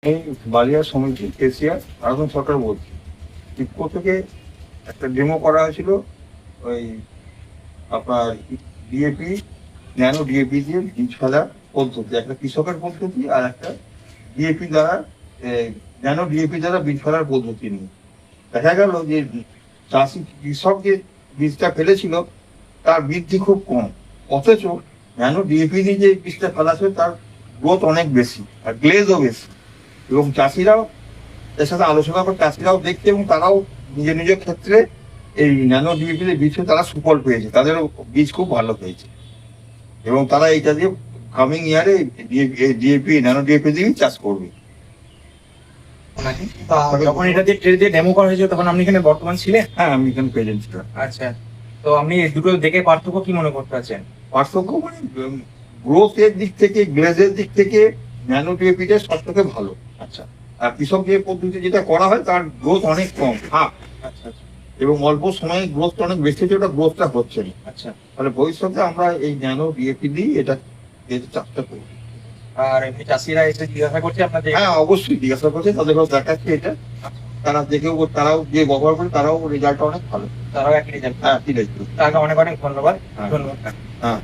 এই বালিয়া সমিতি কেসিয়ার আরাধন সরকার বলছি। ইফকো থেকে একটা ডেমো করা হয়েছিল, ওই আপনার ডিএপি, ন্যানো ডিএপি দিয়ে বীজ ফেলার পদ্ধতি, একটা কৃষকের পদ্ধতি আর একটা ডিএপি দ্বারা ন্যানো ডিএপি দ্বারা বীজ ফেলার পদ্ধতি নিয়ে দেখা গেল যে চাষি কৃষক যে বীজটা ফেলেছিল তার বৃদ্ধি খুব কম, অথচ ন্যানো ডিএপি দিয়ে যে বীজটা ফেলা ছিল তার গ্রোথ অনেক বেশি আর গ্লেজও বেশি। এবং চাষিরাও এর সাথে আলোচনা করে চাষিরাও দেখছে এবং তারাও নিজের নিজের ক্ষেত্রে এই ন্যানো ডিএপি বীজ তারা সুফল পেয়েছে, তাদেরও বীজ খুব ভালো পেয়েছে এবং তারা এইটা দিয়ে কামিং ইয়ারে ডিএপি ন্যানো ডিএপি দিয়েই চাষ করবে। যখন এটা দিয়ে ট্রেড দিয়ে ডেমো করা হয়েছিল তখন আপনি এখানে বর্তমান ছিলেন? হ্যাঁ, আমি এখানে প্রেজেন্ট ছিলাম। আচ্ছা, তো আপনি দুটো দেখে পার্থক্য কি মনে করতে আছেন? পার্থক্য মানে গ্রোথের দিক থেকে, গ্লেজের দিক থেকে ন্যানো ডিএপিটা সব থেকে ভালো। আচ্ছা, আর কৃষক যে পদ্ধতি যেটা করা হয় তার গ্রোথ অনেক কম, আচ্ছা, আচ্ছা, এবং অল্প সময়ে গ্রোথটা অনেক বেশি হচ্ছে, ওটা গ্রোথটা হচ্ছে না। আচ্ছা। তাহলে ভবিষ্যতে আমরা এই ন্যানো ডিএপি দিয়ে এটা চাষটা করবো। আর এমনি চাষিরা এসে জিজ্ঞাসা করছে আপনাদের? হ্যাঁ, অবশ্যই জিজ্ঞাসা করছে, তাদেরও দেখাচ্ছে এটা, তারা দেখেও, তারাও যে ব্যবহার করে তারাও রেজাল্টটা অনেক ভালো। তারাও একই রেজাল্ট? হ্যাঁ, ঠিক আছে। তাকে অনেক অনেক ধন্যবাদ। হ্যাঁ। ধন্যবাদ। হ্যাঁ।